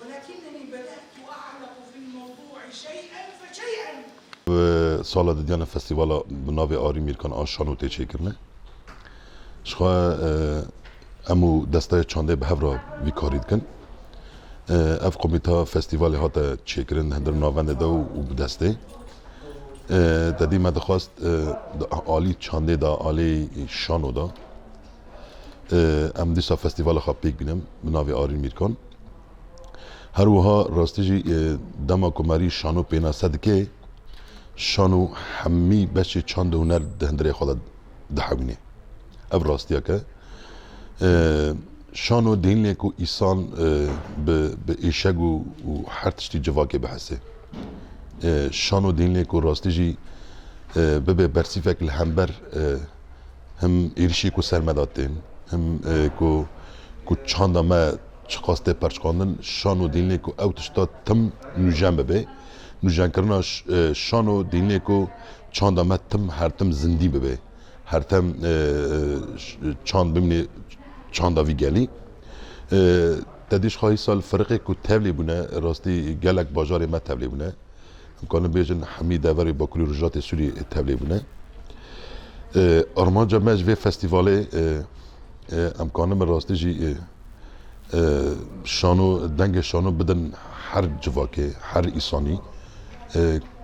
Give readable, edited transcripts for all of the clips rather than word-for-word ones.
ولكنني بدأت أعلق في الموضوع شيئا فشيئا. سالا دیانا فستیوالا بناوی آری میرکان آشانو تیچه کرنه شخواه امو دسته چانده به هفرا وی کارید کن اف قومیتا فستیوالی هاتا چه کرن هندر ناونده دا و بدسته دادی ما دخواست آلی چانده دا آلی شانو دا ام دیسا فستیوال خواب پیک بینم بناوی آری میرکان هر وها راستی جی دما کماری شانو پینا صدکه شانو همی بچه چند هنر دهندره خدا دحوینه اب راستیا که شانو دین لیکو ایسان به ایشگ و هر تشتی جواکه بحثه شانو دین لیکو راستی جی به برسیفک الهمبر هم ایرشی کو سرمداتین هم کو چند ما چقاسته پرچکاندن شانو دین لیکو او تشتا تم نوجان ببه نوجان کرنا شانو دینه کو چند آمد تم هر تم زندی ببه هر تم چند بمنی چند آوی گلی تدیش خواهی سال فرقی کو تبلی بونه راستی گلک باجار ما تبلی بونه امکان بیجن حمید دوری با کلی رجات سوری تبلی بونه آرمان جمعش وی فستیواله امکان من راستی جی شانو دنگ شانو بدن هر جواکه هر ایسانی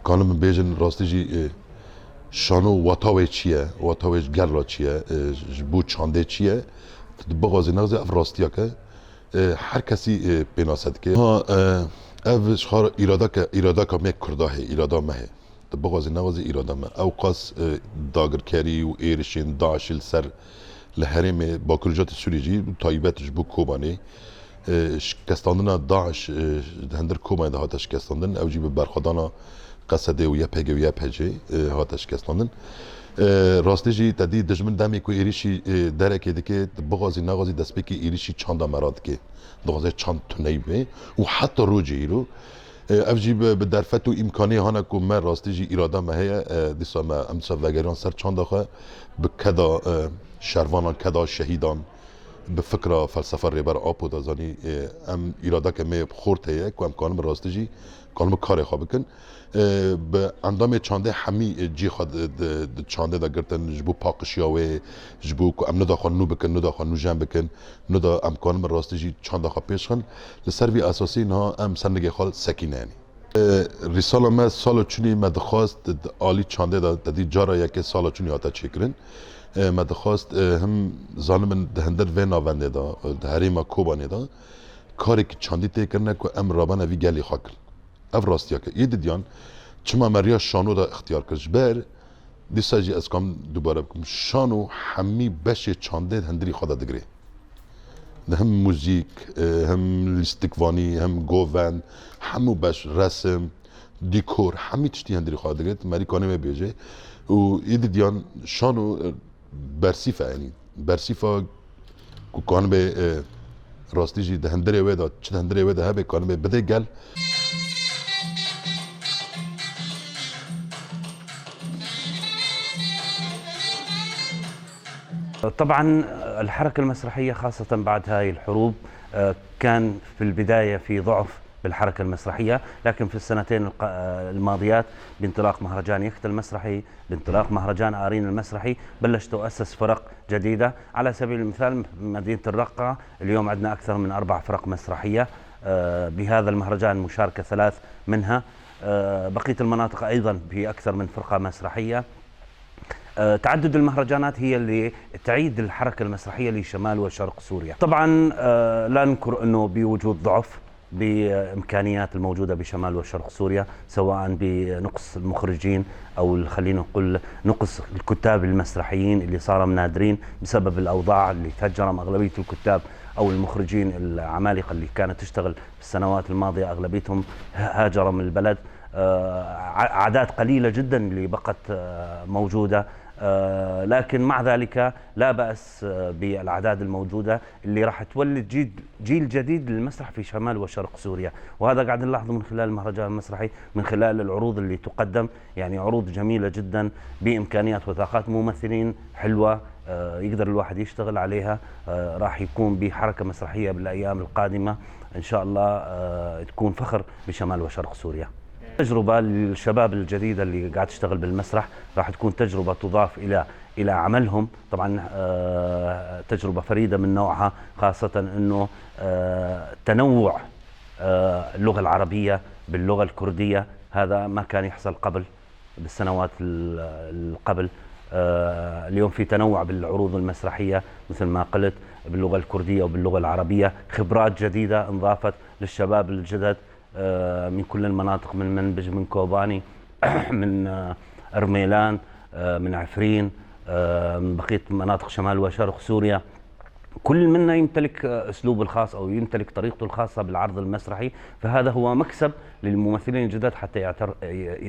کانم بیجن راستی جی شانو واتاوی چیه واتاوی گرلا چیه بو چانده چیه بغازی نغزه اف راستیا که هر کسی بناسد که ها اف شخار ایرادا که می کرده ایرادا مه بغازی نغزه ایرادا مه او قاس داگرکری و ایرشین داعشل سر لحرم با کرجات سوریجی تایبتش بو کوبانی شکستاندن داعش هندر کوبانی ده هاتش شکستاندن او جی به برخدانا قصده و یپگه و یپجه هاتش شکستاندن راستی جی تدی دجمن دمی کو ایریشی درکه دکه بغازی نغازی دسپکی ایریشی چند مراد که دغازه چند تنیبه و حتی روجی رو افجی به درفت و امکانی هانا کو من راستی جی اراده مهه دیسا ما امسا وگران سر چند داخه به کدا شروانان کدا شهیدان به فکر فلسفه ریبر آپو دازانی ام اراده که می خورده که امکانم راستی جی کانم کار خواب بکن به اندام چانده همی جی خود چانده دا گرتن جبو پاکشیاوه جبو که ام نداخل نو بکن نداخل نو جمع بکن ندا امکانم راستی جی چانده خواب پیش خن لسروی اساسی نه ام سنگی خال سکینه یعنی رساله ما سال چونی مدخواست عالی چانده دا دی جارا یک سال چونی آتا چکرن مدخواست هم زانمن دهندر و ناونده دا هریما کوبانه دا کاری که چاندی تکرنه که ام رابانه وی گلی خاکر اف راستیا که یه دیدیان چما مریا شانو دا اختیار کرش بر دیسا جی از کام دوباره بکم شانو همی بشه چانده هندری خدا دگره هم موزیک هم لیستیکوانی هم گوون همو بش رسم دیکور همی تشتی هندری خدا دگره مری کانه می بیجه و یه دیدیان شانو برسیفه یعنی برسیفه که کانه به راستی جی دهندره ویدا چه دهندره ویدا هبه کانه به بده گل طبعا الحركة المسرحية خاصة بعد هاي الحروب كان في البداية في ضعف بالحركة المسرحية، لكن في السنتين الماضيات بانطلاق مهرجان يخت المسرحي، بانطلاق مهرجان آرين المسرحي، بلش تؤسس فرق جديدة. على سبيل المثال مدينة الرقة اليوم عندنا أكثر من 4 فرق مسرحية بهذا المهرجان، مشاركة 3 منها. بقية المناطق أيضا في أكثر من فرقة مسرحية. تعدد المهرجانات هي اللي تعيد الحركة المسرحية لشمال وشرق سوريا. طبعا لا ننكر أنه بوجود ضعف بإمكانيات الموجودة بشمال وشرق سوريا، سواء بنقص المخرجين أو خلينا نقول نقص الكتاب المسرحيين اللي صاروا نادرين بسبب الأوضاع اللي تهجرهم أغلبية الكتاب أو المخرجين العمالقة اللي كانت تشتغل في السنوات الماضية أغلبيتهم هاجروا من البلد. أعداد قليلة جدا اللي بقت موجودة، لكن مع ذلك لا بأس بالأعداد الموجودة اللي راح تولد جيل جديد للمسرح في شمال وشرق سوريا. وهذا قاعد نلاحظه من خلال المهرجان المسرحي، من خلال العروض اللي تقدم، يعني عروض جميلة جدا بإمكانيات وثاقات ممثلين حلوة يقدر الواحد يشتغل عليها. راح يكون بحركة مسرحية بالأيام القادمة إن شاء الله تكون فخر بشمال وشرق سوريا. تجربة للشباب الجديدة اللي قاعد تشتغل بالمسرح، راح تكون تجربة تضاف إلى عملهم. طبعا تجربة فريدة من نوعها، خاصة أنه تنوع اللغة العربية باللغة الكردية، هذا ما كان يحصل قبل بالسنوات قبل. اليوم في تنوع بالعروض المسرحية مثل ما قلت باللغة الكردية وباللغة العربية، خبرات جديدة انضافت للشباب الجدد من كل المناطق، من منبج، من كوباني، من أرميلان، من عفرين، من بقية مناطق شمال وشرق سوريا. كل منا يمتلك أسلوبه الخاص أو يمتلك طريقته الخاصة بالعرض المسرحي، فهذا هو مكسب للممثلين الجدد حتى